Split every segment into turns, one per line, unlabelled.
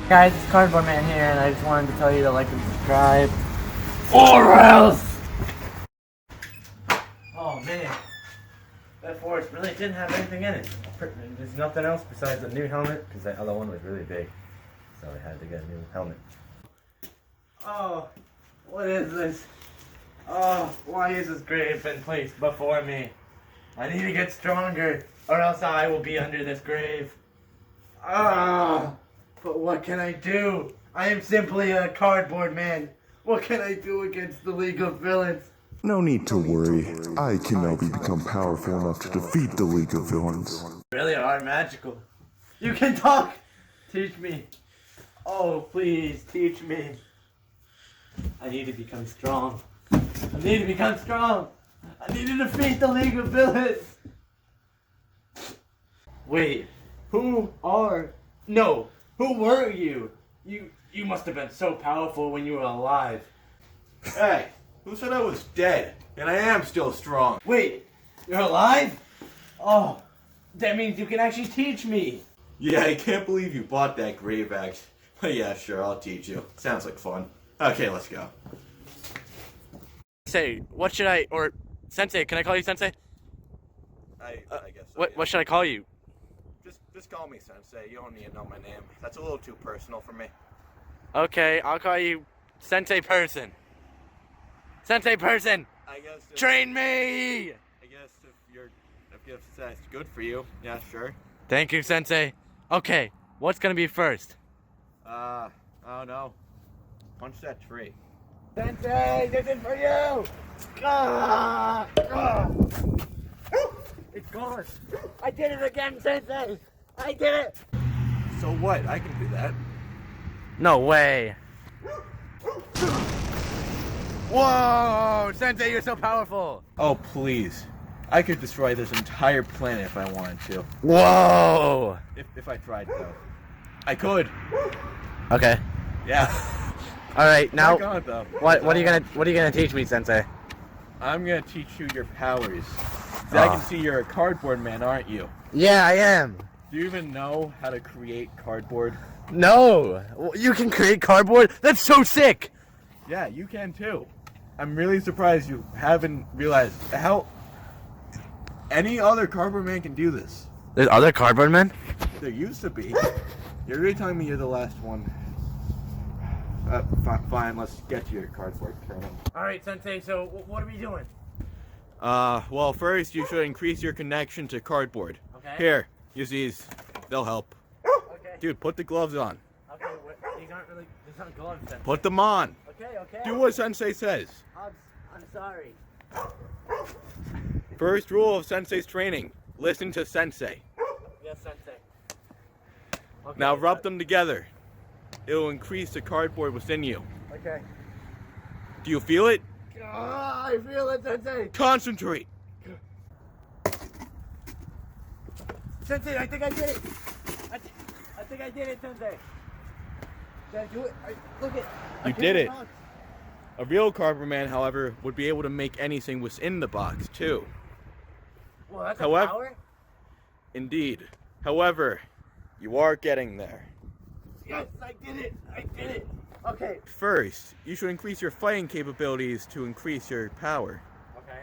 Guys, it's Cardboard Man here, and I just wanted to tell you to like and subscribe. Or else! Oh man, that forest really didn't have anything in it. There's nothing else besides a new helmet, because that other one was really big. So I had to get a new helmet. Oh, what is this? Oh, why is this grave been placed before me? I need to get stronger, or else I will be under this grave. Ah! But what can I do? I am simply a cardboard man. What can I do against the League of Villains?
No need to worry. I can now become powerful enough to defeat the League of Villains.
You really are magical. You can talk! Teach me. Oh, please, teach me. I need to become strong. I need to become strong. I need to defeat the League of Villains. Wait, who were you? You must have been so powerful when you were alive.
Hey, who said I was dead? And I am still strong.
Wait, you're alive? Oh, that means you can actually teach me.
Yeah, I can't believe you bought that grave axe. But yeah, sure, I'll teach you. Sounds like fun. Okay, let's go.
Say, what should I, or Sensei, can I call you Sensei?
I guess so.
What should I call you?
Just call me Sensei. You don't need to know my name. That's a little too personal for me.
Okay, I'll call you Sensei Person. Sensei Person!
I guess
Train me!
I guess if that's good for you. Yeah, sure.
Thank you, Sensei. Okay, what's gonna be first?
I don't know. Punch that tree.
Sensei, this is for you! Ah! Ah! It's gone. I did it again, Sensei! I did it!
So what? I can do that.
No way. Whoa! Sensei, you're so powerful!
Oh, please. I could destroy this entire planet if I wanted to.
Whoa!
If I tried, though. I could.
Okay.
Yeah.
Alright, now
I'm not gonna, though.
what are you gonna teach me, Sensei?
I'm gonna teach you your powers. See, I can see you're a cardboard man, aren't you?
Yeah, I am.
Do you even know how to create cardboard?
No! You can create cardboard? That's so sick!
Yeah, you can too. I'm really surprised you haven't realized how any other cardboard man can do this.
There's other cardboard men?
There used to be. You're really telling me you're the last one. Fine, let's get to your cardboard training.
Alright, Sensei, so what are we doing?
Well, first you should increase your connection to cardboard.
Okay.
Here, use these. They'll help.
Okay.
Dude, put the gloves on.
Okay, these aren't gloves, Sensei.
Put them on.
Okay.
Do what Sensei says.
I'm sorry.
First rule of Sensei's training. Listen to Sensei.
Yes, Sensei. Okay,
Now rub them together. It will increase the cardboard within you.
Okay.
Do you feel it?
I feel it, Sensei.
Concentrate.
Sensei, I think I did it. I think I did it, Sensei. Did I do it? Look at.
You did it. A real cardboard man, however, would be able to make anything within the box, too.
Well, that's
However-
a power.
Indeed. However, you are getting there.
Yes, I did it. I did it. Okay.
First, you should increase your fighting capabilities to increase your power.
Okay.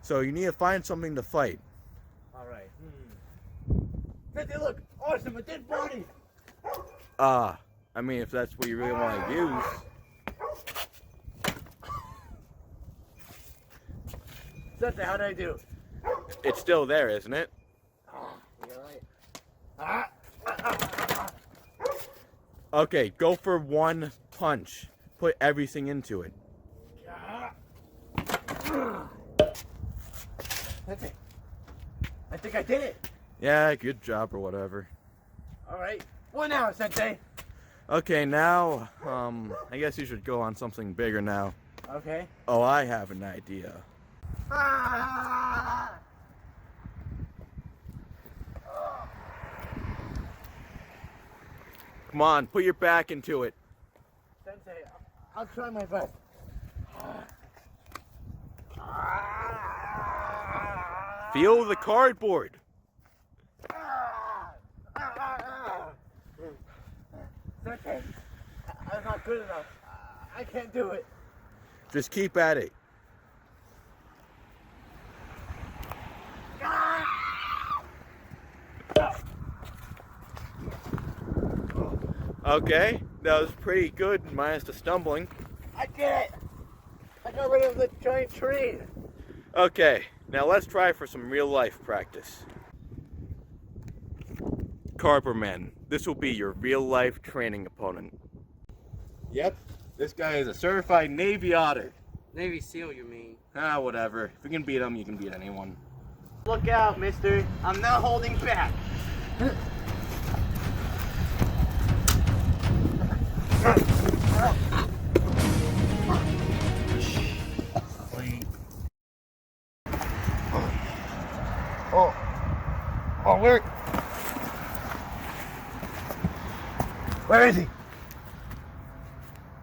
So you need to find something to fight.
All right. Sensei, look. Awesome. A dead body.
I mean, if that's what you really want to use.
Sensei, how did I do?
It's still there, isn't it?
You're right.
Okay, go for one punch. Put everything into it.
Sensei, I think I did it.
Yeah, good job or whatever.
All right. What now, Sensei?
Okay, now, I guess you should go on something bigger now.
Okay.
Oh, I have an idea. Come on, put your back into it.
Sensei, I'll try my best.
Feel the cardboard.
Sensei, I'm not good enough. I can't do it.
Just keep at it. Okay, that was pretty good, minus the stumbling.
I did it! I got rid of the giant tree.
Okay, now let's try for some real life practice. Carperman, this will be your real life training opponent. Yep, this guy is a certified Navy otter.
Navy SEAL, you mean?
Ah, whatever. If you can beat him, you can beat anyone.
Look out, mister. I'm not holding back. Oh, where is he?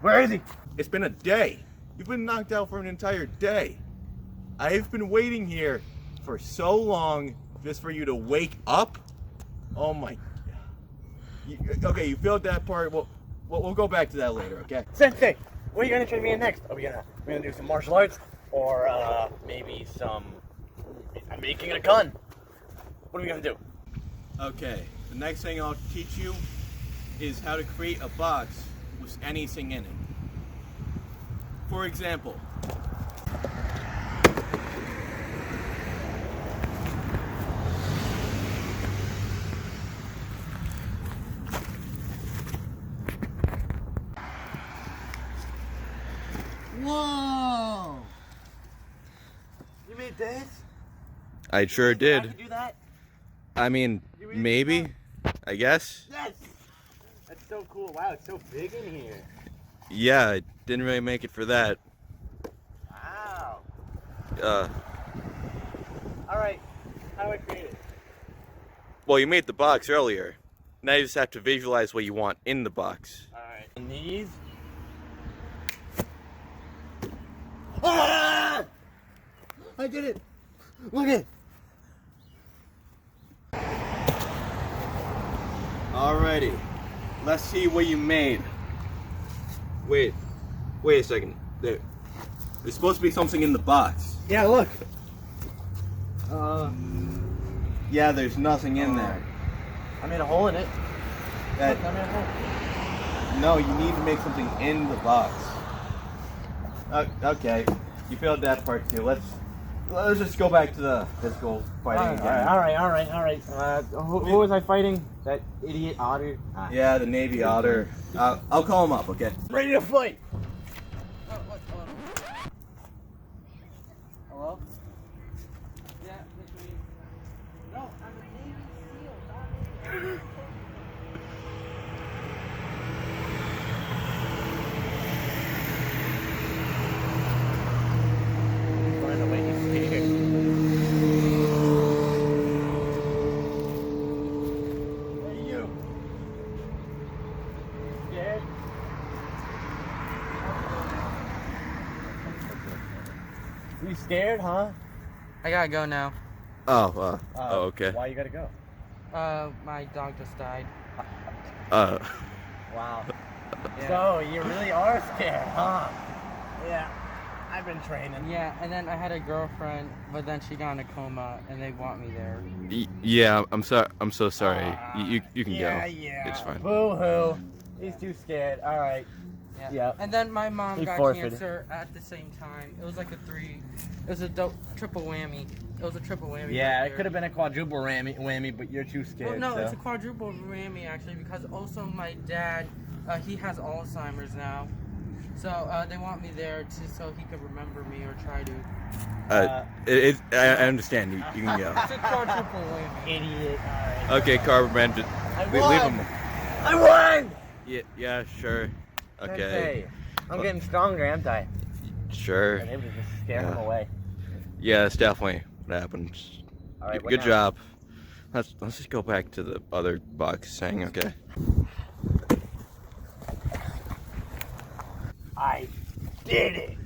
Where is he?
It's been a day. You've been knocked out for an entire day. I've been waiting here for so long just for you to wake up. Oh my. Okay, you failed that part. We'll go back to that later, okay?
Sensei, what are you gonna train me in next? Are we gonna do some martial arts, or maybe some making a gun? What are we gonna do?
Okay, the next thing I'll teach you is how to create a box with anything in it. For example,
Whoa! You made this?
I sure
I
did.
could do that?
I mean, maybe, I guess.
Yes! That's so cool. Wow, it's so big in here.
Yeah, I didn't really make it for that.
Wow.
Alright,
how do I create it?
well, you made the box earlier. Now you just have to visualize what you want in the box.
Alright. And these? Ah! I did it! Look at it!
Alrighty, let's see what you made. Wait a second. There's supposed to be something in the box.
Yeah, look.
Yeah, there's nothing in there.
I made a hole in it.
That,
Look, I made a hole.
no, you need to make something in the box. Okay, you failed that part too. Let's just go back to the physical fighting again.
Alright. Who was I fighting? That idiot otter?
Yeah, the Navy otter. I'll call him up, okay?
Ready to fight!
Hello? Yeah, it's me. No, I'm a Navy SEAL.
Find a way to escape. Hey, you. Scared? You scared, huh?
I gotta go now.
Okay.
Why you gotta go?
My dog just died.
Wow. So, you really are scared, huh? Yeah. I've been training.
Yeah, and then I had a girlfriend, but then she got in a coma, and they want me there.
Yeah, I'm so sorry. You can go.
Yeah.
It's fine.
Boo-hoo. He's too scared. Alright.
Yeah.
Yep.
And then my mom
He
got
forfeited.
cancer at the same time. It was like it was a triple whammy. It was a triple whammy.
Yeah,
right
it
there.
could have been a quadruple whammy, but you're too scared.
Well, no,
so.
it's a quadruple whammy actually, because also my dad, he has Alzheimer's now. So they want me there so he could remember me or try to.
I understand. You can go.
It's a quadruple whammy.
Idiot. Alright.
Okay, Carverman, just
I
leave
won!
him.
I won!
Yeah, sure. Okay,
Sensei, I'm getting stronger, am I?
sure.
I'm able to just scare him away.
Yeah, that's definitely what happens.
Alright, what
Good
now?
job. Let's just go back to the other box thing, okay?
I did it!